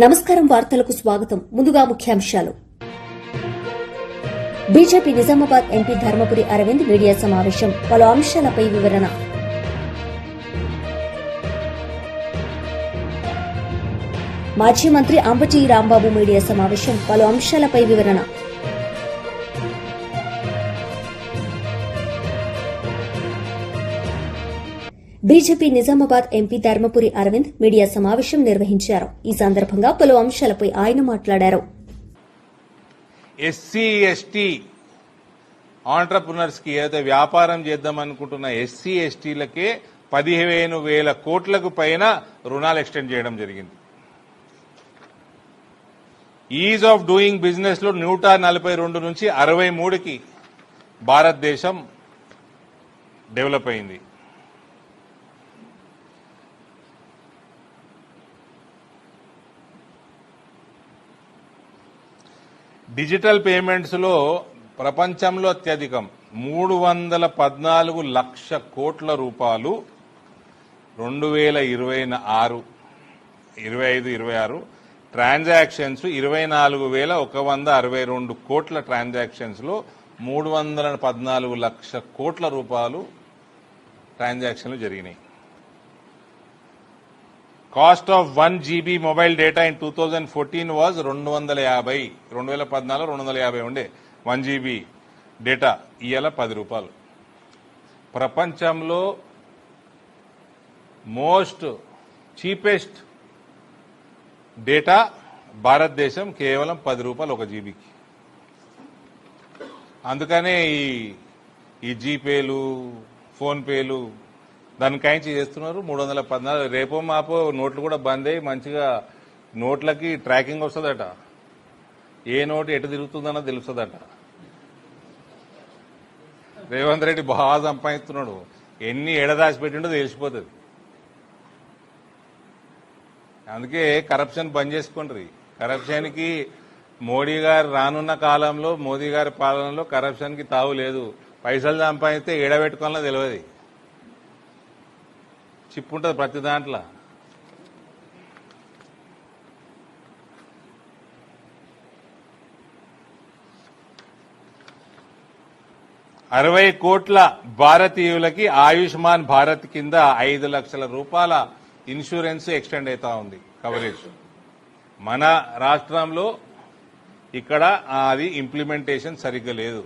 నమస్కారం వార్తలకు స్వాగతం. ముందుగా ముఖ్యాంశాలు. BJP Nizamabad MP Dharmapuri Arvind media సమావేశం, పలు అంశాలపై వివరణ. మాజీ మంత్రి అంబటి రాంబాబు మీడియా సమావేశం, పలు అంశాలపై వివరణ. BJP Nizamabad MP Dharmapuri Arvind media సమావేశం నిర్వహించారు. ఈ సందర్భంగా పలు అంశాలపై ఆయన మాట్లాడారు. ఎస్సీ ఎస్టీ ఆంటర్ప్రినర్స్ కి ఏదైతే వ్యాపారం చేద్దామనుకుంటున్న ఎస్సీ ఎస్టీలకే 15,000 కోట్లకు పైన రుణాలు ఎక్స్టెండ్ చేయడం జరిగింది. ఈజ్ ఆఫ్ డూయింగ్ బిజినెస్ లో 142 నుంచి 63కి భారతదేశం డెవలప్ అయింది. డిజిటల్ పేమెంట్స్ లో ప్రపంచంలో అత్యధికం 314 లక్ష కోట్ల రూపాయలు 2025-26 ట్రాన్సాక్షన్స్, 24,162 కోట్ల ట్రాన్సాక్షన్స్ లో 314 లక్ష కోట్ల రూపాయలు ట్రాన్సాక్షన్లు జరిగినాయి. Cost of 1 GB mobile data in 2014 was 250. 2014 250 ఉండే 1 GB డేటా, ఇవాళ ₹10. ప్రపంచంలో మోస్ట్ చీపెస్ట్ డేటా భారతదేశం, కేవలం ₹10 1 జీబీకి. అందుకనే ఈ జీపేలు, ఫోన్ పేలు దానికాయించి చేస్తున్నారు. 314. రేపో మాపో నోట్లు కూడా బంద్ అయ్యి మంచిగా నోట్లకి ట్రాకింగ్ వస్తుందట. ఏ నోటు ఎటు తిరుగుతుందన్నో తెలుస్తుందట. రేవంత్ రెడ్డి బాగా సంపాదిస్తున్నాడు. ఎన్ని ఎడదాచి పెట్టిండో తెలిసిపోతుంది. అందుకే కరప్షన్ బంద్ చేసుకోండి. కరప్షన్ కి మోడీ గారు రానున్న కాలంలో, మోదీ గారి పాలనలో కరప్షన్ కి తావు లేదు. పైసలు సంపాదిస్తే ఎడబెట్టుకోవాలో తెలియదు. చిప్ ఉంటుంది ప్రతి దాంట్లో. ₹60 కోట్ల భారతీయులకి ఆయుష్మాన్ భారత్ కింద 5 లక్షల రూపాయల ఇన్సూరెన్స్ ఎక్స్టెండ్ అవుతా ఉంది కవరేజ్. మన రాష్ట్రంలో ఇక్కడ అది ఇంప్లిమెంటేషన్ సరిగ్గా లేదు.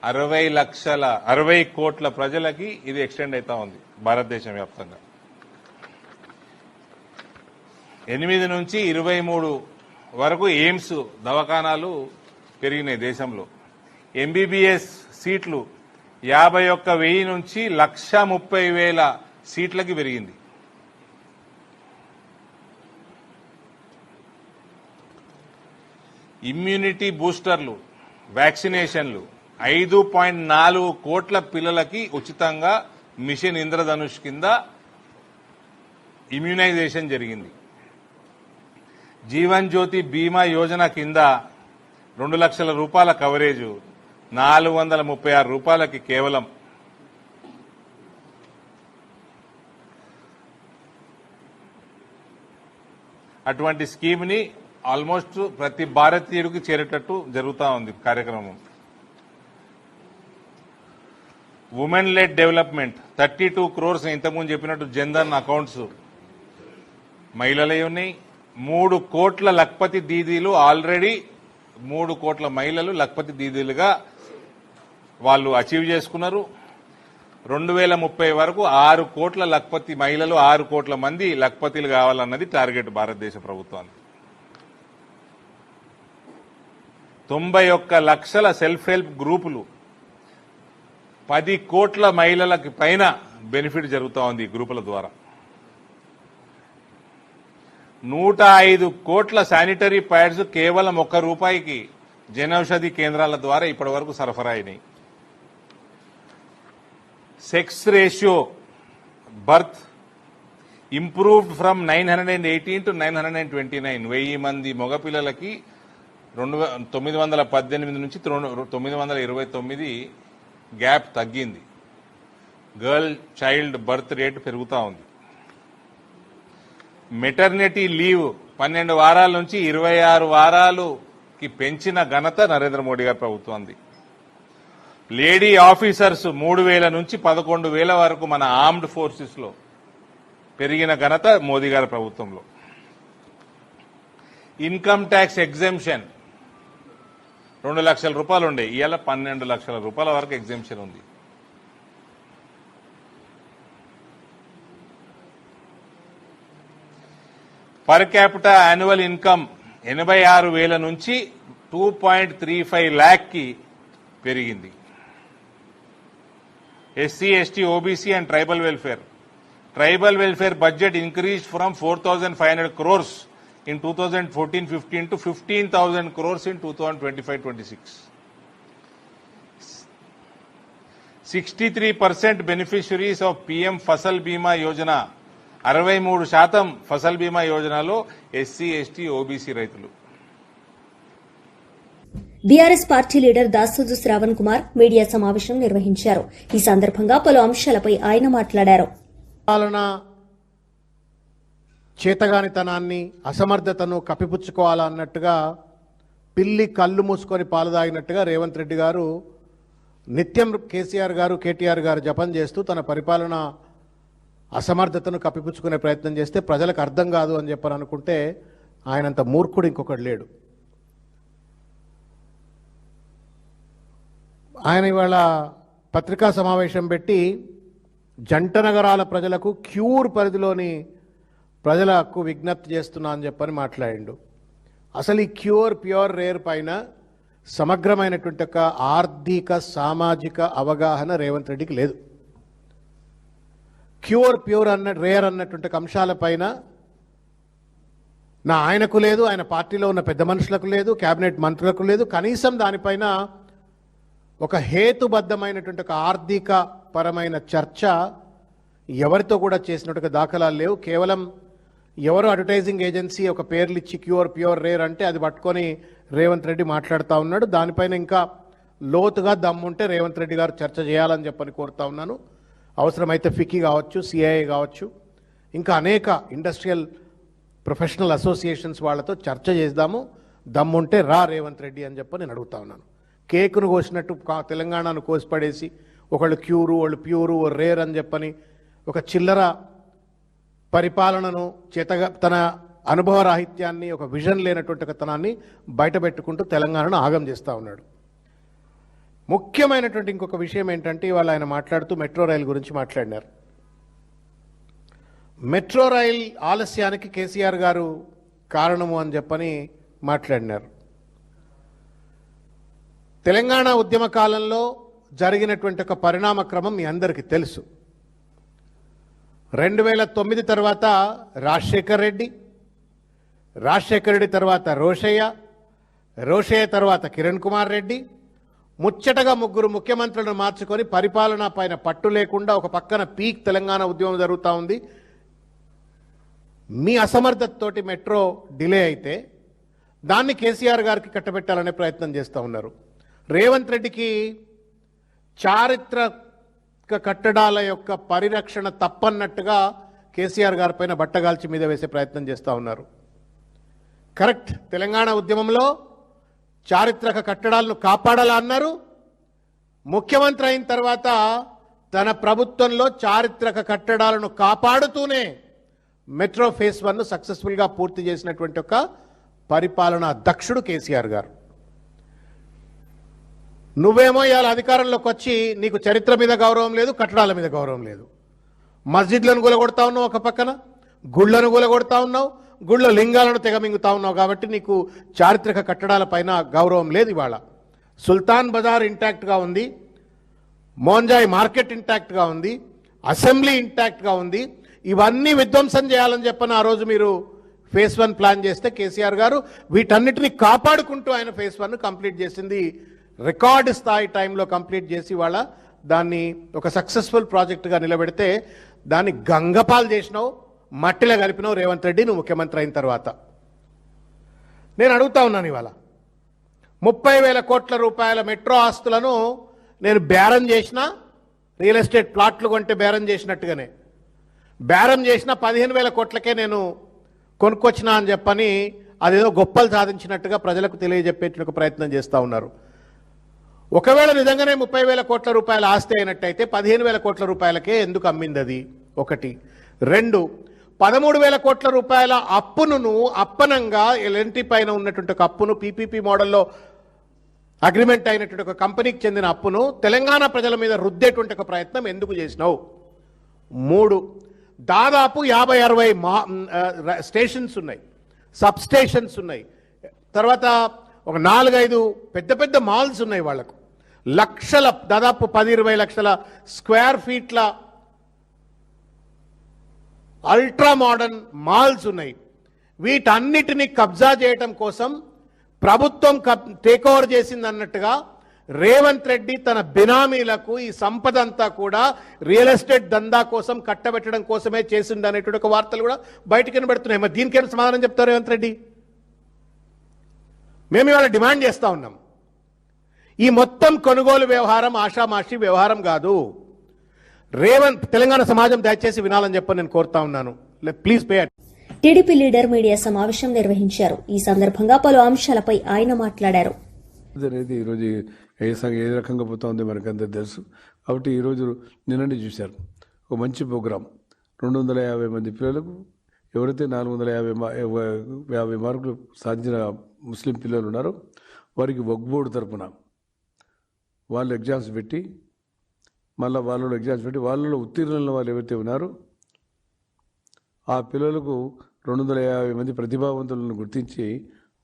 60 కోట్ల ప్రజలకి ఇది ఎక్స్టెండ్ అవుతా ఉంది భారతదేశం వ్యాప్తంగా. 8 నుంచి 23 వరకు ఎయిమ్స్ దవాఖానాలు పెరిగినాయి దేశంలో. ఎంబీబీఎస్ సీట్లు 51,000 నుంచి 130,000 సీట్లకి పెరిగింది. ఇమ్యూనిటీ బూస్టర్లు, వ్యాక్సినేషన్లు 5.4 కోట్ల పిల్లలకి ఉచితంగా మిషన్ ఇంద్రధనుష్ కింద ఇమ్యునైజేషన్ జరిగింది. జీవన్ జ్యోతి బీమా యోజన కింద 2 లక్షల రూపాయల కవరేజ్ ₹436 కేవలం. అటువంటి స్కీమ్ ని ఆల్మోస్ట్ ప్రతి భారతీయుడికి చేరేటట్టు జరుగుతూ ఉంది కార్యక్రమం. ఉమెన్ లెడ్ డెవలప్మెంట్ 32 crores, ఇంతకుముందు చెప్పినట్టు జన్ధన్ అకౌంట్స్ మహిళలే ఉన్నాయి. 3 కోట్ల లక్పతి దీదీలు, ఆల్రెడీ 3 కోట్ల మహిళలు లక్పతి దీదీలుగా వాళ్ళు అచీవ్ చేసుకున్నారు. 2030 వరకు 6 కోట్ల లక్పతి మహిళలు, 6 కోట్ల మంది లక్పతిలు కావాలన్నది టార్గెట్ భారతదేశ ప్రభుత్వానికి. 91 లక్షల సెల్ఫ్ హెల్ప్ గ్రూపులు, 10 కోట్ల మహిళలకి పైన బెనిఫిట్ జరుగుతూ ఉంది ఈ గ్రూపుల ద్వారా. 105 కోట్ల శానిటరీ ప్యాడ్స్ కేవలం ₹1 జనౌషధి కేంద్రాల ద్వారా ఇప్పటి వరకు సరఫరా అయినాయి. Sex ratio birth improved from 918 to 929. 1000 మంది మగపిల్లలకి 918 నుంచి 929 గ్యాప్ తగ్గింది. గర్ల్ చైల్డ్ బర్త్ రేట్ పెరుగుతూ ఉంది. మెటర్నిటీ లీవ్ 12 వారాల నుంచి 26 వారాలుకి పెంచిన ఘనత నరేంద్ర మోడీ గారి ప్రభుత్వంది. లేడీ ఆఫీసర్స్ 3,000 నుంచి 11,000 వరకు మన ఆర్మ్డ్ ఫోర్సెస్ లో పెరిగిన ఘనత మోదీ గారి ప్రభుత్వంలో. ఇన్కమ్ ట్యాక్స్ ఎగ్జెంప్షన్ 2 లక్షల రూపాయలు ఉండే, ఇవాళ 12 లక్షల రూపాయల వరకు ఎగ్జెంప్షన్ ఉంది. పర్ క్యాపిటా యాన్యువల్ ఇన్కమ్ 86,000 నుంచి 2.35 lakh కి పెరిగింది. SC, ST, OBC and tribal welfare budget increased from 4,500 crores in 2014-15 to 15,000 crores in 2025-26. 63% beneficiaries of PM Fasal Bima Yojana, 63% Fasal బీమా యోజనలో ఎస్సీ, ఎస్టీ, ఓబీసీ రైతులు. BRS party leader Dasoju Shravan Kumar media సమావేశం నిర్వహించారు. ఈ సందర్భంగా పలు అంశాలపై ఆయన మాట్లాడారు. పాలన చేతగానితనాన్ని, అసమర్థతను కప్పిపుచ్చుకోవాలన్నట్టుగా పిల్లి కళ్ళు మూసుకొని పాలు తాగినట్టుగా రేవంత్ రెడ్డి గారు నిత్యం కేసీఆర్ గారు, కేటీఆర్ గారు జపం చేస్తూ తన పరిపాలన అసమర్థతను కప్పిపుచ్చుకునే ప్రయత్నం చేస్తే ప్రజలకు అర్థం కాదు అని చెప్పని అనుకుంటే ఆయనంత మూర్ఖుడు ఇంకొకటి లేడు. ఆయన ఇవాళ పత్రికా సమావేశం పెట్టి జంట నగరాల ప్రజలకు క్యూర్ పరిధిలోని ప్రజలకు విజ్ఞప్తి చేస్తున్నా అని చెప్పని మాట్లాడిండు. అసలు ఈ ప్యూర్ రేర్ పైన సమగ్రమైనటువంటి ఒక ఆర్థిక సామాజిక అవగాహన రేవంత్ రెడ్డికి లేదు. ప్యూర్ రేర్ అన్నటువంటి అంశాలపైన ఆయనకు లేదు, ఆయన పార్టీలో ఉన్న పెద్ద మనుషులకు లేదు, కేబినెట్ మంత్రులకు లేదు. కనీసం దానిపైన ఒక హేతుబద్ధమైనటువంటి ఒక ఆర్థిక పరమైన చర్చ ఎవరితో కూడా చేసినట్టుగా దాఖలాలు లేవు. కేవలం ఎవరో అడ్వర్టైజింగ్ ఏజెన్సీ ఒక పేర్లు ఇచ్చి ప్యూర్ రేర్ అంటే అది పట్టుకొని రేవంత్ రెడ్డి మాట్లాడుతూ ఉన్నాడు. దానిపైన ఇంకా లోతుగా దమ్ముంటే రేవంత్ రెడ్డి గారు చర్చ చేయాలని చెప్పని కోరుతా ఉన్నాను. అవసరమైతే ఫికీ కావచ్చు, సిఐఏ కావచ్చు, ఇంకా అనేక ఇండస్ట్రియల్ ప్రొఫెషనల్ అసోసియేషన్స్ వాళ్ళతో చర్చ చేద్దాము. దమ్ముంటే రేవంత్ రెడ్డి అని చెప్పి నేను అడుగుతా ఉన్నాను. కేకును కోసినట్టు తెలంగాణను కోసిపడేసి ఒకళ్ళు క్యూరు, వాళ్ళు ప్యూరు, రేర్ అని చెప్పని ఒక చిల్లర పరిపాలనను తన అనుభవ రాహిత్యాన్ని, ఒక విజన్ లేనటువంటి తనాన్ని బయట పెట్టుకుంటూ తెలంగాణను ఆగం చేస్తూ ఉన్నాడు. ముఖ్యమైనటువంటి ఇంకొక విషయం ఏంటంటే ఇవాళ ఆయన మాట్లాడుతూ మెట్రో రైలు గురించి మాట్లాడినారు. మెట్రో రైల్ ఆలస్యానికి కేసీఆర్ గారు కారణము అని చెప్పని మాట్లాడినారు. తెలంగాణ ఉద్యమ కాలంలో జరిగినటువంటి ఒక పరిణామ క్రమం మీ అందరికీ తెలుసు. 2009 తర్వాత రాజశేఖర్ రెడ్డి తర్వాత రోషయ్య తర్వాత కిరణ్ కుమార్ రెడ్డి, ముచ్చటగా ముగ్గురు ముఖ్యమంత్రులను మార్చుకొని పరిపాలన పైన పట్టు లేకుండా ఒక పక్కన పీక్ తెలంగాణ ఉద్యమం జరుగుతూ ఉంది. మీ అసమర్థతతోటి మెట్రో డిలే అయితే దాన్ని కేసీఆర్ గారికి కట్టబెట్టాలనే ప్రయత్నం చేస్తూ ఉన్నారు. రేవంత్ రెడ్డికి చారిత్రక కట్టడాల యొక్క పరిరక్షణ తప్పన్నట్టుగా కేసీఆర్ గారి పైన బట్టగాల్చి మీద వేసే ప్రయత్నం చేస్తూ ఉన్నారు. కరెక్ట్, తెలంగాణ ఉద్యమంలో చారిత్రక కట్టడాలను కాపాడాలా అన్నారు. ముఖ్యమంత్రి అయిన తర్వాత తన ప్రభుత్వంలో చారిత్రక కట్టడాలను కాపాడుతూనే మెట్రో ఫేజ్ 1 సక్సెస్ఫుల్గా పూర్తి చేసినటువంటి ఒక పరిపాలనా దక్షుడు కేసీఆర్ గారు. నువ్వేమో ఇవాళ అధికారంలోకి వచ్చి నీకు చరిత్ర మీద గౌరవం లేదు, కట్టడాల మీద గౌరవం లేదు. మస్జిద్లను కూలగొడతా ఉన్నావు, ఒక పక్కన గుళ్లను కూలగొడతా ఉన్నావు, గుళ్ళ లింగాలను తెగమింగుతా ఉన్నావు. కాబట్టి నీకు చారిత్రక కట్టడాల పైన గౌరవం లేదు. ఇవాళ సుల్తాన్ బజార్ ఇంటాక్ట్గా ఉంది, మోంజాయ్ మార్కెట్ ఇంటాక్ట్గా ఉంది, అసెంబ్లీ ఇంటాక్ట్గా ఉంది. ఇవన్నీ విధ్వంసం చేయాలని చెప్పని ఆ రోజు మీరు ఫేజ్ 1 ప్లాన్ చేస్తే కేసీఆర్ గారు వీటన్నిటిని కాపాడుకుంటూ ఆయన ఫేజ్ 1 కంప్లీట్ చేసింది. రికార్డు స్థాయి టైంలో కంప్లీట్ చేసి వాళ్ళ దాన్ని ఒక సక్సెస్ఫుల్ ప్రాజెక్టుగా నిలబెడితే దాన్ని గంగపాలు చేసినావు, మట్టిలో కలిపినావు రేవంత్ రెడ్డి నువ్వు ముఖ్యమంత్రి అయిన తర్వాత. నేను అడుగుతా ఉన్నాను, ఇవాళ 30,000 కోట్ల రూపాయల మెట్రో ఆస్తులను నేను బేరం చేసిన, రియల్ ఎస్టేట్ ప్లాట్లు కొంటే బేరం చేసినట్టుగానే బేరం చేసిన 15,000 కోట్లకే నేను కొనుక్కొచ్చినా అని చెప్పని అదేదో గొప్పలు సాధించినట్టుగా ప్రజలకు తెలియజెప్పేట ప్రయత్నం చేస్తూ ఉన్నారు. ఒకవేళ నిజంగానే 30,000 కోట్ల రూపాయల ఆస్తి అయినట్టయితే 15,000 కోట్ల రూపాయలకే ఎందుకు అమ్మింది అది? ఒకటి. రెండు, 13,000 కోట్ల రూపాయల అప్పును అప్పనంగా ఎల్ఎన్టీ పైన ఉన్నటువంటి ఒక అప్పును పీపీపీ మోడల్లో అగ్రిమెంట్ అయినటువంటి ఒక కంపెనీకి చెందిన అప్పును తెలంగాణ ప్రజల మీద రుద్దేటువంటి ఒక ప్రయత్నం ఎందుకు చేసినావు? మూడు, దాదాపు 50-60 స్టేషన్స్ ఉన్నాయి, సబ్ స్టేషన్స్ ఉన్నాయి, తర్వాత ఒక 4-5 పెద్ద పెద్ద మాల్స్ ఉన్నాయి. వాళ్లకు లక్షల, దాదాపు 10-20 లక్షల స్క్వేర్ ఫీట్ల అల్ట్రా మోడర్న్ మాల్స్ ఉన్నాయి. వీటన్నిటిని కబ్జా చేయటం కోసం ప్రభుత్వం టేక్ ఓవర్ చేసింది అన్నట్టుగా రేవంత్ రెడ్డి తన బినామీలకు ఈ సంపద అంతా కూడా రియల్ ఎస్టేట్ దందా కోసం కట్టబెట్టడం కోసమే చేసింది అనేటువంటి ఒక వార్తలు కూడా బయటకు వినబడుతున్నాయి. మరి దీనికేం సమాధానం చెప్తారు రేవంత్ రెడ్డి? మేము ఇవాళ డిమాండ్ చేస్తూ ఉన్నాం, ఈ మొత్తం కొనుగోలు వ్యవహారం ఆషామాషి వ్యవహారం కాదు. తెలంగాణ సమాజం దయచేసి వినాలని చెప్పని నేను కోరుతా ఉన్నాను. Please pay. TDP leader media సమావేశం నిర్వహించారు. ఈ సందర్భంగా పలు అంశాలపై ఆయన మాట్లాడారు. అనేది ఈరోజు ఏ రకంగా పోతా ఉంది మనకంతా తెలుసు. కాబట్టి ఈరోజు నిన్నటి చూశారు ఒక మంచి ప్రోగ్రాం. 250 మంది పిల్లలకు, ఎవరైతే 450 మార్కులు సాధించిన ముస్లిం పిల్లలు ఉన్నారో వారికి వక్ఫ్ బోర్డు తరఫున వాళ్ళు ఎగ్జామ్స్ పెట్టి, మళ్ళీ వాళ్ళలో ఎగ్జామ్స్ పెట్టి వాళ్ళలో ఉత్తీర్ణుల వాళ్ళు ఎవరైతే ఉన్నారో ఆ పిల్లలకు 250 మంది ప్రతిభావంతులను గుర్తించి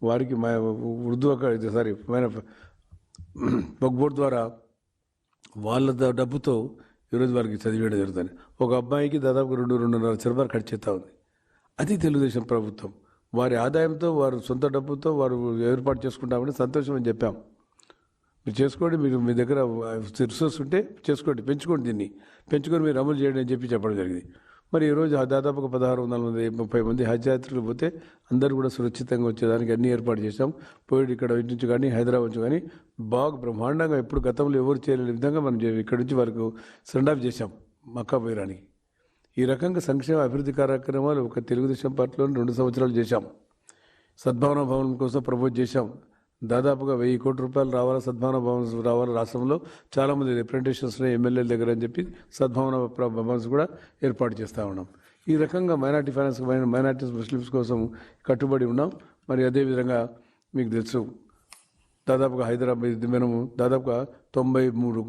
వారికి వక్ఫ్ బోర్డు ద్వారా వాళ్ళ డబ్బుతో ఈరోజు వారికి చదివేయడం జరుగుతుంది. ఒక అబ్బాయికి దాదాపు 2-2.5 లక్షల రూపాయలు ఖర్చు చేస్తూ ఉంది. అది తెలుగుదేశం ప్రభుత్వం వారి ఆదాయంతో, వారు సొంత డబ్బుతో వారు ఏర్పాటు చేసుకుంటామని సంతోషం అని చెప్పాం. మీరు చేసుకోండి, మీరు మీ దగ్గర రిసోర్స్ ఉంటే చేసుకోండి, పెంచుకోండి, దీన్ని పెంచుకొని మీరు అమలు చేయండి అని చెప్పడం జరిగింది. మరి ఈరోజు దాదాపు 1630 మంది హజ్ యాత్రికులు పోతే అందరూ కూడా సురక్షితంగా వచ్చేదానికి అన్ని ఏర్పాటు చేశాం. పోయి ఇక్కడ ఇంటి నుంచి కానీ హైదరాబాద్ నుంచి కానీ బాగా బ్రహ్మాండంగా ఎప్పుడు గతంలో ఎవరు చేయలేని విధంగా మనం ఇక్కడ నుంచి వరకు సెండ్ ఆఫ్ చేశాం మక్కా పోయడానికి. ఈ రకంగా సంక్షేమ అభివృద్ధి కార్యక్రమాలు ఒక తెలుగుదేశం పార్టీలో 2 సంవత్సరాలు చేశాం. సద్భావన భవనం కోసం ప్రపోజ్ చేశాం. దాదాపుగా 1000 కోట్ల రూపాయలు రావాలా, సద్భావన భవన్స్ రావాలా. రాష్ట్రంలో చాలామంది రిప్రజెంటేషన్స్ ఉన్నాయి ఎమ్మెల్యేల దగ్గర అని చెప్పి సద్భావన భవన్స్ కూడా ఏర్పాటు చేస్తూ ఉన్నాం. ఈ రకంగా మైనార్టీస్ ముస్లిమ్స్ కోసం కట్టుబడి ఉన్నాం. మరి అదేవిధంగా మీకు తెలుసు దాదాపుగా హైదరాబాద్ మనము దాదాపుగా 93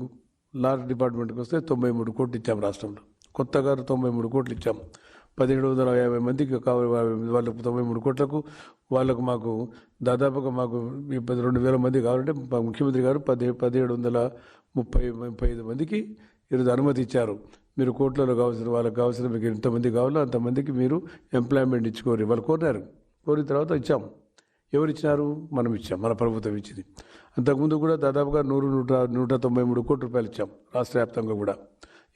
లా డిపార్ట్మెంట్కి వస్తే 93 కోట్లు ఇచ్చాం. రాష్ట్రంలో కొత్తగా 93 కోట్లు ఇచ్చాం. 1750 మందికి కావాలి. వాళ్ళకు 93 కోట్లకు వాళ్ళకు మాకు దాదాపుగా మాకు 2,000 మంది కావాలంటే ముఖ్యమంత్రి గారు 1735 మందికి ఈరోజు అనుమతి ఇచ్చారు. మీరు కోట్లలో కావాల్సిన వాళ్ళకి కావాల్సిన మీకు ఎంతమంది కావాలో అంతమందికి మీరు ఎంప్లాయ్మెంట్ ఇచ్చుకోరు. వాళ్ళు కోరినారు, కోరిన తర్వాత ఇచ్చాం. ఎవరు ఇచ్చినారు? మనం ఇచ్చాం, మన ప్రభుత్వం ఇచ్చింది. అంతకుముందు కూడా దాదాపుగా 193 కోట్ల రూపాయలు ఇచ్చాం రాష్ట్ర వ్యాప్తంగా కూడా.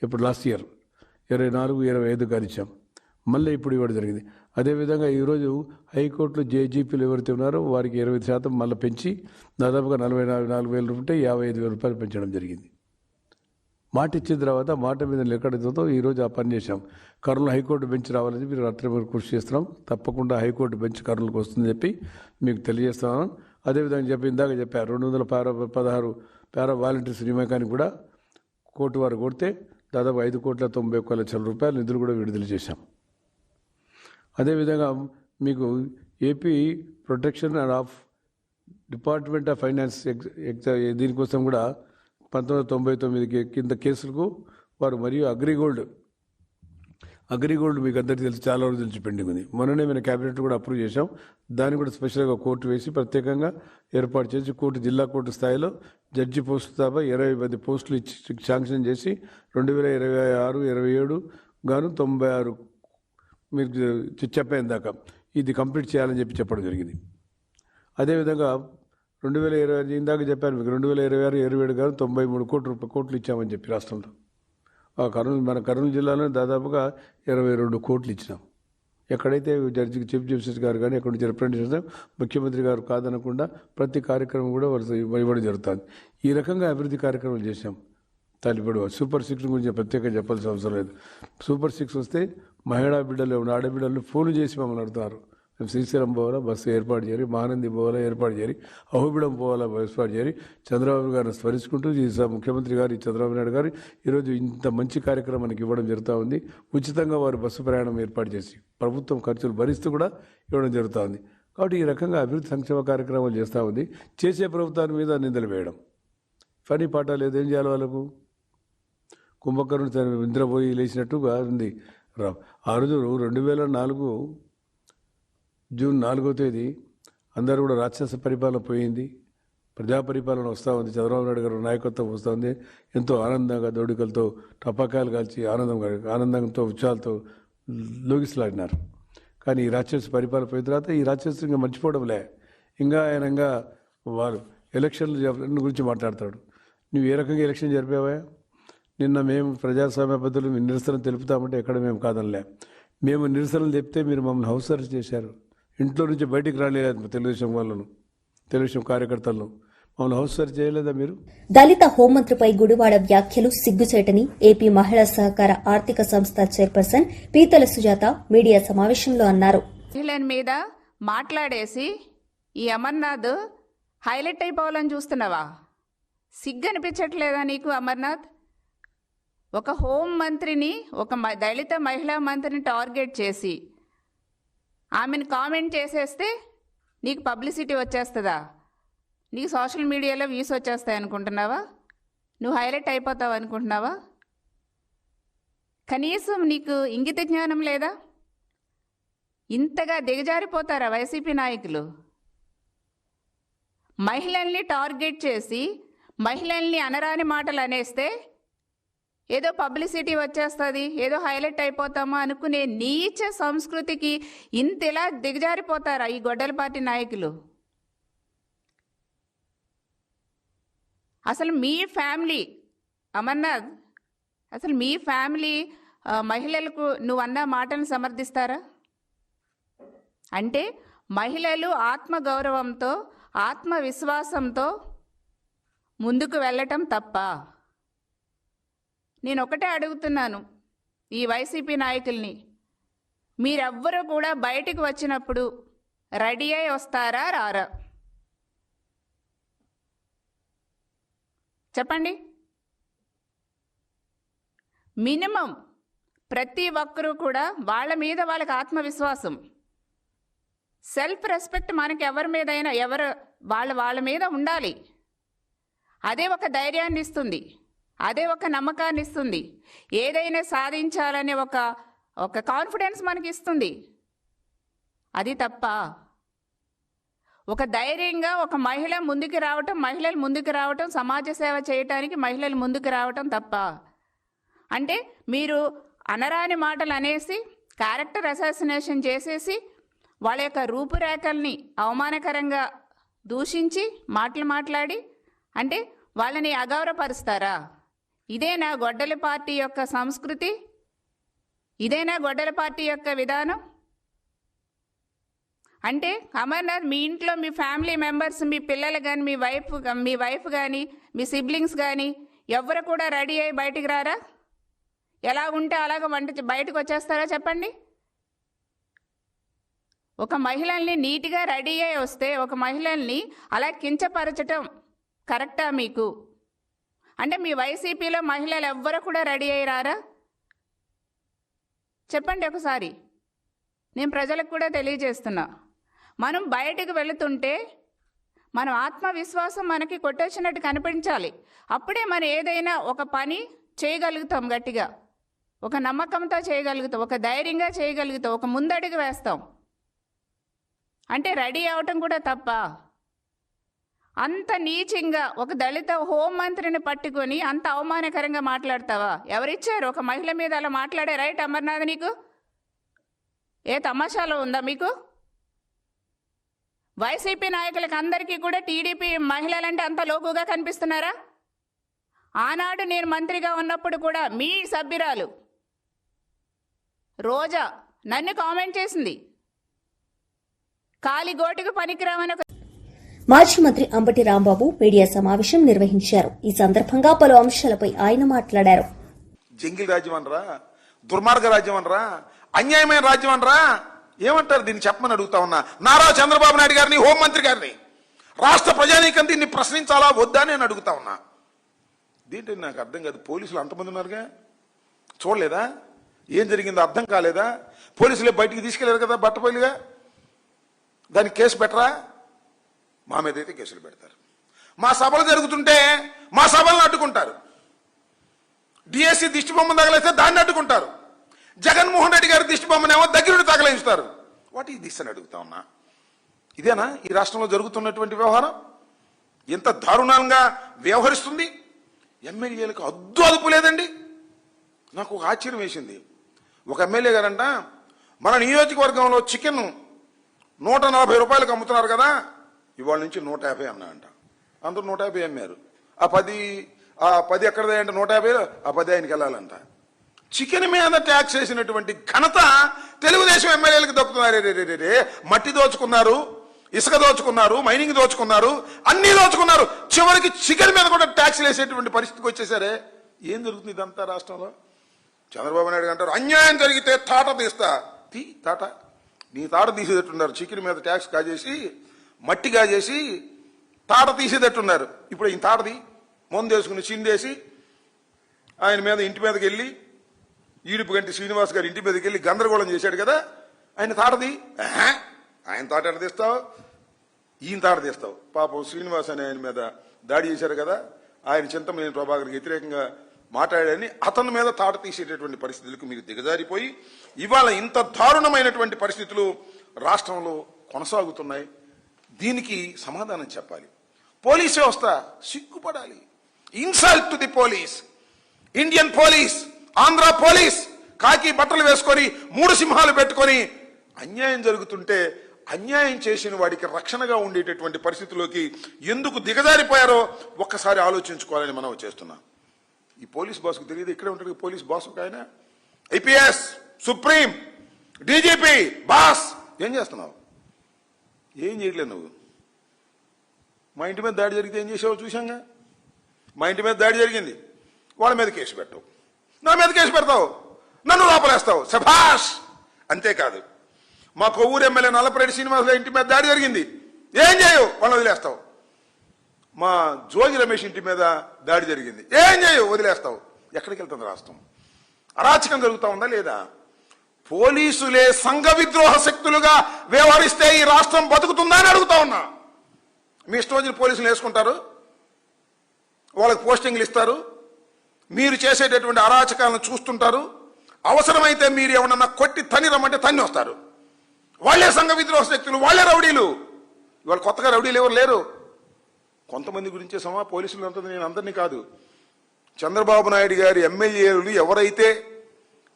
ఇప్పుడు లాస్ట్ ఇయర్ 24-25 గారు ఇచ్చాం. మళ్ళీ ఇప్పుడు ఇవ్వడం జరిగింది. అదేవిధంగా ఈరోజు హైకోర్టులో జేజీపీలు ఎవరైతే ఉన్నారో వారికి 20% మళ్ళీ పెంచి దాదాపుగా 44,000 ఉంటే 55,000 రూపాయలు పెంచడం జరిగింది. మాట ఇచ్చిన తర్వాత మాట మీద లెక్కడితో ఈరోజు ఆ పని చేశాం. కర్నూలు హైకోర్టు బెంచ్ రావాలని మీరు రాత్రి వరకు కృషి చేస్తున్నాం. తప్పకుండా హైకోర్టు బెంచ్ కర్నూలుకు వస్తుందని చెప్పి మీకు తెలియజేస్తున్నాను. అదేవిధంగా ఇందాక చెప్పారు 216 పారా వాలంటీర్స్ నియామకానికి కూడా కోర్టు వారు కొడితే దాదాపు 5,91,00,00,000 రూపాయల నిధులు కూడా విడుదల చేశాం. అదేవిధంగా మీకు AP protection and of department of finance దీనికోసం కూడా 1999 కింద కేసులకు వారు మరియు అగ్రిగోల్డ్ మీకు అందరికీ తెలిసి చాలా రోజులు తెలిసి పెండింగ్ ఉంది. మొన్ననే మేము క్యాబినెట్ కూడా అప్రూవ్ చేశాం. దాన్ని కూడా స్పెషల్గా కోర్టు వేసి ప్రత్యేకంగా ఏర్పాటు చేసి జిల్లా కోర్టు స్థాయిలో జడ్జి పోస్టు తప్ప 20 మంది పోస్టులు ఇచ్చి శాంక్షన్ చేసి 2026-27 గాను 96 మీరు చెప్పేందాక దాకా ఇది కంప్లీట్ చేయాలని చెప్పడం జరిగింది. అదేవిధంగా 2020 ఇందాక చెప్పాను మీకు 2026-27 గాను 93 కోట్లు ఇచ్చామని చెప్పి రాష్ట్రంలో. మన కర్నూలు జిల్లాలో దాదాపుగా 22 కోట్లు ఇచ్చినాం. ఎక్కడైతే జడ్జికి చీఫ్ జస్టిస్ గారు కానీ ఎక్కడి నుంచి రిప్రజెంటేషన్ ముఖ్యమంత్రి గారు కాదనకుండా ప్రతి కార్యక్రమం కూడా ఇవ్వడం జరుగుతుంది. ఈ రకంగా అభివృద్ధి కార్యక్రమాలు చేశాం. ఇప్పుడు సూపర్ 6 గురించి ప్రత్యేకంగా చెప్పాల్సిన అవసరం లేదు. సూపర్ 6 వస్తే మహిళా బిడ్డలు ఆడబిడ్డలు ఫోన్ చేసి మమ్మల్ని అడుగుతున్నారు, మేము శ్రీశైలం పోవాలా బస్సు ఏర్పాటు చేయాలి, మహానంది పోవాలా ఏర్పాటు చేయాలి, అహోబిడం పోవాలా ఏర్పాటు చేయాలి. చంద్రబాబు గారిని స్మరించుకుంటూ ముఖ్యమంత్రి గారు చంద్రబాబు నాయుడు గారు ఈరోజు ఇంత మంచి కార్యక్రమానికి ఇవ్వడం జరుగుతూ ఉంది. ఉచితంగా వారు బస్సు ప్రయాణం ఏర్పాటు చేసి ప్రభుత్వం ఖర్చులు భరిస్తూ కూడా ఇవ్వడం జరుగుతూ ఉంది. కాబట్టి ఈ రకంగా అభివృద్ధి సంక్షేమ కార్యక్రమాలు చేస్తూ ఉంది. చేసే ప్రభుత్వాన్ని మీద నిందలు వేయడం పని పాట లేదు. ఏం చేయాలి వాళ్ళకు? కుంభకర్ణుడు నిద్రపోయి లేచినట్టుగా ఉంది. ఆ రోజు 2004 జూన్ 4వ తేదీ అందరూ కూడా రాక్షస పరిపాలన పోయింది, ప్రజా పరిపాలన వస్తూ ఉంది. చంద్రబాబు నాయుడు గారు నాయకత్వం వస్తూ ఉంది. ఎంతో ఆనందంగా దోడికలతో టపాకాయలు కాల్చి ఆనందంతో ఉత్సాహాలతో లోగిసలాడినారు. కానీ ఈ రాక్షస పరిపాలన పోయిన తర్వాత ఈ రాక్షసు ఇంకా మర్చిపోవడంలే. ఇంకా వారు ఎలక్షన్ల గురించి మాట్లాడతాడు. నువ్వు ఏ రకంగా ఎలక్షన్ జరిపావా? నిన్న మేము ప్రజాస్వామ్య పద్ధతులు నిరసన తెలుపుతామంటే ఎక్కడ మేము కాదనిలే. మేము నిరసనలు చెప్తే మీరు మమ్మల్ని హౌస్ అరెస్ట్ చేశారు. ఇంట్లో నుంచి బయటికి రాలేదు తెలుగుదేశం వాళ్ళను, తెలుగుదేశం కార్యకర్తలను మమ్మల్ని హౌస్ అరెస్ట్ చేయలేదా మీరు? దళిత హోంమంత్రిపై గుడివాడ వ్యాఖ్యలు సిగ్గుచేటని ఏపీ మహిళా సహకార ఆర్థిక సంస్థ చైర్పర్సన్ పీతల సుజాత మీడియా సమావేశంలో అన్నారు. మహిళల మీద మాట్లాడేసి ఈ అమర్నాథ్ హైలైట్ అయిపోవాలని చూస్తున్నావా? సిగ్గు అనిపించట్లేదా నీకు? అమర్నాథ్ ఒక హోం మంత్రిని, ఒక దళిత మహిళా మంత్రిని టార్గెట్ చేసి ఆమెను కామెంట్ చేసేస్తే నీకు పబ్లిసిటీ వచ్చేస్తుందా? నీకు సోషల్ మీడియాలో వ్యూస్ వచ్చేస్తాయి అనుకుంటున్నావా? నువ్వు హైలైట్ అయిపోతావు అనుకుంటున్నావా? కనీసం నీకు ఇంగిత జ్ఞానం లేదా? ఇంతగా దిగజారిపోతారా వైసీపీ నాయకులు? మహిళల్ని టార్గెట్ చేసి మహిళల్ని అనరాని మాటలు అనేస్తే ఏదో పబ్లిసిటీ వచ్చేస్తుంది, ఏదో హైలైట్ అయిపోతామా అనుకునే నీచ సంస్కృతికి ఇంతలా దిగజారిపోతారా ఈ గొడ్డల పార్టీ నాయకులు? అసలు మీ ఫ్యామిలీ అమర్నాథ్, అసలు మీ ఫ్యామిలీ మహిళలకు నువ్వు అన్న మాటలను సమర్థిస్తారా? అంటే మహిళలు ఆత్మగౌరవంతో ఆత్మవిశ్వాసంతో ముందుకు వెళ్ళటం తప్ప? నేను ఒకటే అడుగుతున్నాను ఈ వైసీపీ నాయకుల్ని, మీరెవ్వరూ కూడా బయటికి వచ్చినప్పుడు రెడీ అయి వస్తారా రారా? చెప్పండి. మినిమం ప్రతి ఒక్కరూ కూడా వాళ్ళ మీద వాళ్ళకి ఆత్మవిశ్వాసం, సెల్ఫ్ రెస్పెక్ట్ మనకి ఎవరి మీదైనా వాళ్ళ మీద ఉండాలి. అదే ఒక ధైర్యాన్ని ఇస్తుంది, అదే ఒక నమ్మకాన్ని ఇస్తుంది, ఏదైనా సాధించాలనే ఒక కాన్ఫిడెన్స్ మనకి ఇస్తుంది. అది తప్ప ఒక ధైర్యంగా ఒక మహిళ ముందుకు రావటం, మహిళలు ముందుకు రావటం, సమాజ సేవ చేయటానికి మహిళలు ముందుకు రావటం తప్ప? అంటే మీరు అనరాని మాటలు అనేసి క్యారెక్టర్ అసాసినేషన్ చేసేసి వాళ్ళ యొక్క రూపురేఖల్ని అవమానకరంగా దూషించి మాట్లాడి అంటే వాళ్ళని అగౌరవపరుస్తారా? ఇదేనా గొడ్డల పార్టీ యొక్క సంస్కృతి? ఇదేనా గొడ్డల పార్టీ యొక్క విధానం? అంటే అమర్నాథ్, మీ ఇంట్లో మీ ఫ్యామిలీ మెంబర్స్, మీ పిల్లలు కానీ, మీ వైఫ్ కానీ, మీ సిబ్లింగ్స్ కానీ ఎవరు కూడా రెడీ అయ్యి బయటికి రారా? ఎలా ఉంటే అలాగ బయటకు వచ్చేస్తారా చెప్పండి? ఒక మహిళల్ని నీట్గా రెడీ అయ్యి వస్తే ఒక మహిళల్ని అలా కించపరచటం కరెక్టా మీకు? అంటే మీ వైసీపీలో మహిళలు ఎవ్వరూ కూడా రెడీ అయ్యి రారా? చెప్పండి ఒకసారి. నేను ప్రజలకు కూడా తెలియజేస్తున్నా, మనం బయటకు వెళుతుంటే మన ఆత్మవిశ్వాసం మనకి కొట్టొచ్చినట్టు కనిపించాలి. అప్పుడే మనం ఏదైనా ఒక పని చేయగలుగుతాం, గట్టిగా ఒక నమ్మకంతో చేయగలుగుతాం, ఒక ధైర్యంగా చేయగలుగుతాం, ఒక ముందడుగు వేస్తాం. అంటే రెడీ అవటం కూడా తప్ప? అంత నీచంగా ఒక దళిత హోంమంత్రిని పట్టుకొని అంత అవమానకరంగా మాట్లాడతావా? ఎవరిచ్చారు ఒక మహిళ మీద అలా మాట్లాడే రైట్ అమర్నాథ్? నీకు ఏ తమాషాలో ఉందా మీకు? వైసీపీ నాయకులకు అందరికీ కూడా టీడీపీ మహిళలంటే అంత లోకుగా కనిపిస్తున్నారా? ఆనాడు నేను మంత్రిగా ఉన్నప్పుడు కూడా మీ సభ్యురాలు రోజా నన్ను కామెంట్ చేసింది, కాలి గోటుకు పనికిరామని. మాజీ మంత్రి అంబటి రాంబాబు మీడియా సమావేశం నిర్వహించారు. ఈ సందర్భంగా పలు అంశాలపై ఆయన మాట్లాడారు. జంగిల్ రాజ్యం అనరా, దుర్మార్గ రాజ్యం అనరా, అన్యాయమైన రాజ్యం అనరా, ఏమంటారు దీన్ని చెప్పమని అడుగుతా ఉన్నా. నారా చంద్రబాబు నాయుడు గారిని, హోంమంత్రి గారిని, రాష్ట్ర ప్రజానీకం దీన్ని ప్రశ్నించాలా వద్దా అని నేను అడుగుతా ఉన్నా. దీంట్లో నాకు అర్థం కాదు. పోలీసులు అంతమంది ఉన్నారుగా, చూడలేదా ఏం జరిగిందో? అర్థం కాలేదా? పోలీసులే బయటికి తీసుకెళ్లారు కదా బట్టపల్లిగా, దానికి కేసు పెట్టరా? మా మీద అయితే కేసులు పెడతారు. మా సభలు జరుగుతుంటే మా సభలను అడ్డుకుంటారు. డిఎస్సి దిష్టి బొమ్మ తగలేస్తే దాన్ని అడ్డుకుంటారు. జగన్మోహన్ రెడ్డి గారి దిష్టి బొమ్మనేమో దగ్గరుండి తగలేస్తారు. వాట్ ఈ దిస్ అని అడుగుతా ఉన్నా. ఇదేనా ఈ రాష్ట్రంలో జరుగుతున్నటువంటి వ్యవహారం? ఎంత దారుణంగా వ్యవహరిస్తుంది. ఎమ్మెల్యేలకు అద్దు అదుపు లేదండి. నాకు ఒక ఆశ్చర్యం వేసింది. ఒక ఎమ్మెల్యే గారంట, మన నియోజకవర్గంలో చికెన్ 140 రూపాయలకు అమ్ముతున్నారు కదా, ఇవాళ నుంచి 150 అన్నా అంట. అందరూ 150 అమ్మారు. ఆ 10 ఎక్కడదే అంటే 150, ఆ 10 ఆయనకి వెళ్ళాలంట. చికెన్ మీద ట్యాక్స్ వేసినటువంటి ఘనత తెలుగుదేశం ఎమ్మెల్యేలకు దక్కుతున్నారు. మట్టి దోచుకున్నారు, ఇసుక దోచుకున్నారు, మైనింగ్ దోచుకున్నారు, అన్ని దోచుకున్నారు. చివరికి చికెన్ మీద కూడా ట్యాక్స్ వేసేటువంటి పరిస్థితికి వచ్చేసారే. ఏం జరుగుతుంది ఇదంతా రాష్ట్రంలో? చంద్రబాబు నాయుడు అంటారు, అన్యాయం జరిగితే తాట తీస్తా. తాట నీ తాట తీసేటట్టున్నారు. చికెన్ మీద ట్యాక్స్ కాజేసి, మట్టి కాజేసి తాట తీసేటట్టున్నారు. ఇప్పుడు ఈ తాటది ముందు వేసుకుని చిందేసి ఆయన మీద ఇంటి మీదకి వెళ్ళి, ఈడుపు గంటి శ్రీనివాస్ గారి ఇంటి మీదకి వెళ్ళి గందరగోళం చేశాడు కదా. ఆయన తాటది, ఆయన తాట ఎడ తీస్తావు, ఈయన తాట తీస్తావు. పాపం శ్రీనివాస్ అని ఆయన మీద దాడి చేశారు కదా, ఆయన చింతమనేని ప్రభాకర్కి వ్యతిరేకంగా మాట్లాడాడని అతని మీద తాట తీసేటటువంటి పరిస్థితులకు మీరు దిగజారిపోయి ఇవాళ ఇంత దారుణమైనటువంటి పరిస్థితులు రాష్ట్రంలో కొనసాగుతున్నాయి. దీనికి సమాధానం చెప్పాలి. పోలీస్ వ్యవస్థ సిగ్గుపడాలి. Insult to the police. Indian police, Andhra police కాకి బట్టలు వేసుకొని 3 సింహాలు పెట్టుకొని అన్యాయం జరుగుతుంటే అన్యాయం చేసిన వాడికి రక్షణగా ఉండేటటువంటి పరిస్థితిలోకి ఎందుకు దిగజారిపోయారో ఒక్కసారి ఆలోచించుకోవాలని మనం చేస్తున్నాం. ఈ పోలీస్ బాస్కు తెలియదు, ఇక్కడే ఉంటాడు పోలీస్ బాస్ ఒక ఆయన. IPS, supreme, DGP, boss. ఏం చేస్తున్నావు? ఏం చేయట్లేదు నువ్వు. మా ఇంటి మీద దాడి జరిగితే ఏం చేసావో చూశాంగా. మా ఇంటి మీద దాడి జరిగింది, వాళ్ళ మీద కేసు పెట్టవు, నా మీద కేసు పెడతావు, నన్ను లోపలేస్తావు. శభాష్. అంతేకాదు, మా కొవ్వూరు ఎమ్మెల్యే నల్లపరెడ్డి శ్రీనివాసరావు ఇంటి మీద దాడి జరిగింది, ఏం చేయవు, వాళ్ళని వదిలేస్తావు. మా జోగి రమేష్ ఇంటి మీద దాడి జరిగింది, ఏం చేయవు, వదిలేస్తావు. ఎక్కడికి వెళ్తుంది రాష్ట్రం? అరాచకం జరుగుతూ ఉందా లేదా? పోలీసులే సంఘ విద్రోహ శక్తులుగా వ్యవహరిస్తే ఈ రాష్ట్రం బతుకుతుందా అని అడుగుతా ఉన్నా. మీ ఇష్టం వచ్చిన పోలీసులు వేసుకుంటారు, వాళ్ళకి పోస్టింగ్లు ఇస్తారు, మీరు చేసేటటువంటి అరాచకాలను చూస్తుంటారు. అవసరమైతే మీరు ఏమన్నా కొట్టి తన్ని రమ్మంటే తన్ని వస్తారు. వాళ్లే సంఘ విద్రోహ శక్తులు, వాళ్లే రౌడీలు. ఇవాళ కొత్తగా రౌడీలు ఎవరు లేరు. కొంతమంది గురించే పోలీసులు అంటుంది, నేను అందరినీ కాదు. చంద్రబాబు నాయుడు గారి ఎమ్మెల్యేలు ఎవరైతే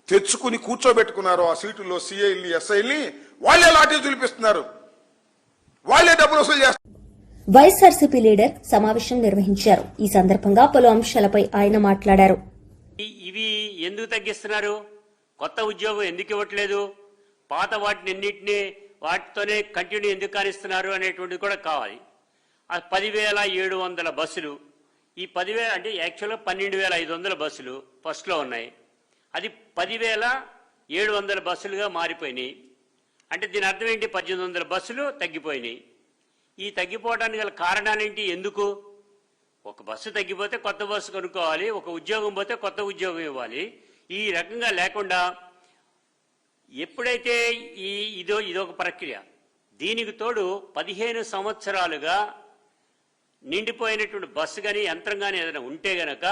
తెచ్చుకుని కూర్చోబెట్టుకున్నారో ఆ సీటుల్లో సిఐల్ని, ఎస్ఐల్ని, వాళ్లే లాఠీ చూపిస్తున్నారు, వాళ్లే డబ్బులు వసూలు చేస్తారు. వైఎస్ఆర్సీపీ లీడర్ సమావేశం నిర్వహించారు. ఈ సందర్భంగా పలు అంశాలపై ఆయన మాట్లాడారు. ఇవి ఎందుకు తగ్గిస్తున్నారు? కొత్త ఉద్యోగం ఎందుకు ఇవ్వట్లేదు? పాత వాటితోనే కంటిన్యూ ఎందుకు కానిస్తున్నారు అనేటువంటిది కూడా కావాలి. ఆ 10,700 బస్సులు, ఈ 10,000 అంటే యాక్చువల్గా 12,500 బస్సులు ఫస్ట్లో ఉన్నాయి, అది 10,700 బస్సులుగా మారిపోయినాయి. అంటే దీని అర్థం ఏంటి? 1,800 బస్సులు తగ్గిపోయినాయి. ఈ తగ్గిపోవడానికి గల కారణాలేంటి? ఎందుకు? ఒక బస్సు తగ్గిపోతే కొత్త బస్సు కొనుక్కోవాలి, ఒక ఉద్యోగం పోతే కొత్త ఉద్యోగం ఇవ్వాలి. ఈ రకంగా లేకుండా ఎప్పుడైతే ఇదొక ప్రక్రియ, దీనికి తోడు 15 సంవత్సరాలుగా నిండిపోయినటువంటి బస్సు కానీ యంత్రం కానీ ఏదైనా ఉంటే గనక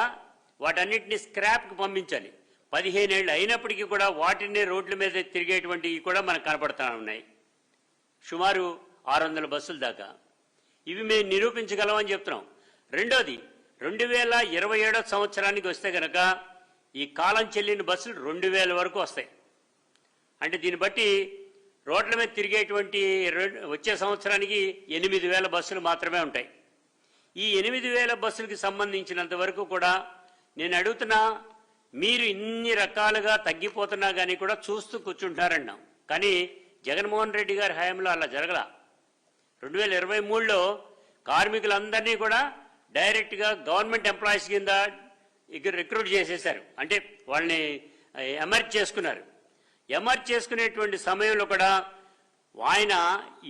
వాటన్నిటిని స్క్రాప్కి పంపించాలి. 15 ఏళ్ళు అయినప్పటికీ కూడా వాటిని రోడ్ల మీద తిరిగేటువంటివి కూడా మనకు కనపడతా ఉన్నాయి. సుమారు 600 బస్సుల దాకా. ఇవి మేము నిరూపించగలమని చెప్తున్నాం. రెండోది, 2027 సంవత్సరానికి వస్తే కనుక ఈ కాలం చెల్లిన బస్సులు 2000 వరకు వస్తాయి. అంటే దీన్ని బట్టి రోడ్ల మీద తిరిగేటువంటి వచ్చే సంవత్సరానికి 8,000 బస్సులు మాత్రమే ఉంటాయి. ఈ 8,000 బస్సులకి సంబంధించినంత వరకు కూడా నేను అడుగుతున్నా, మీరు ఇన్ని రకాలుగా తగ్గిపోతున్నా కానీ కూడా చూస్తూ కూర్చుంటున్నారన్నాం. కానీ జగన్మోహన్ రెడ్డి గారి హయాంలో అలా జరగల. 2023లో కార్మికులందరినీ కూడా డైరెక్ట్గా గవర్నమెంట్ ఎంప్లాయీస్ కింద రిక్రూట్ చేసేశారు. అంటే వాళ్ళని ఎమర్జ్ చేసుకున్నారు. ఎమర్జ్ చేసుకునేటువంటి సమయంలో కూడా ఆయన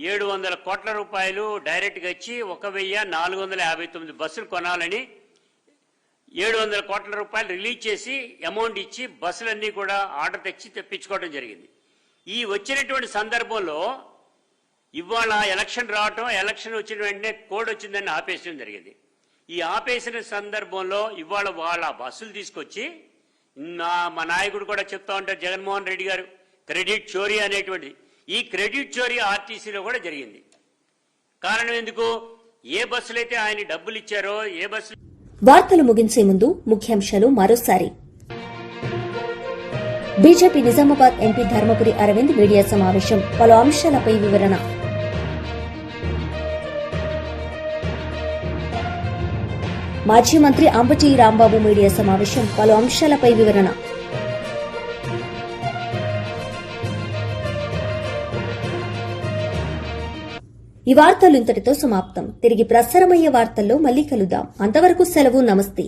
700 కోట్ల రూపాయలు డైరెక్ట్గా ఇచ్చి 1459 బస్సులు కొనాలని 700 కోట్ల రూపాయలు రిలీజ్ చేసి అమౌంట్ ఇచ్చి బస్సులన్నీ కూడా ఆర్డర్ తెప్పించుకోవడం జరిగింది. ఈ వచ్చినటువంటి సందర్భంలో ఇవాళ ఎలక్షన్ రావటం, ఎలక్షన్ వచ్చిన వెంటనే కోడ్ వచ్చిందని ఆపేయడం జరిగింది. ఈ ఆపేసిన సందర్భంలో ఇవాళ వాళ్ళ బస్సులు తీసుకొచ్చి మా నాయకుడు కూడా చెప్తా ఉంటారు, జగన్మోహన్ రెడ్డి గారు, క్రెడిట్ చోరీ అనేటువంటిది. ఈ క్రెడిట్ చోరీ ఆర్టీసీలో కూడా జరిగింది. కారణం ఎందుకు? ఏ బస్సులైతే ఆయన డబ్బులు ఇచ్చారో, ఏ బస్సు. వార్తలు ముగించే ముందు ముఖ్యాంశాలు మరోసారి. BJP Nizamabad MP Dharmapuri Arvind media సమావేశం, పలు అంశాలపై వివరణ. మాజీ మంత్రి అంబటి రాంబాబు మీడియా సమావేశం, పలు అంశాలపై వివరణ. ఈ వార్తలు ఇంతటితో సమాప్తం. తిరిగి ప్రసారమయ్యే వార్తల్లో మళ్లీ కలుద్దాం. అంతవరకు సెలవు. నమస్తే.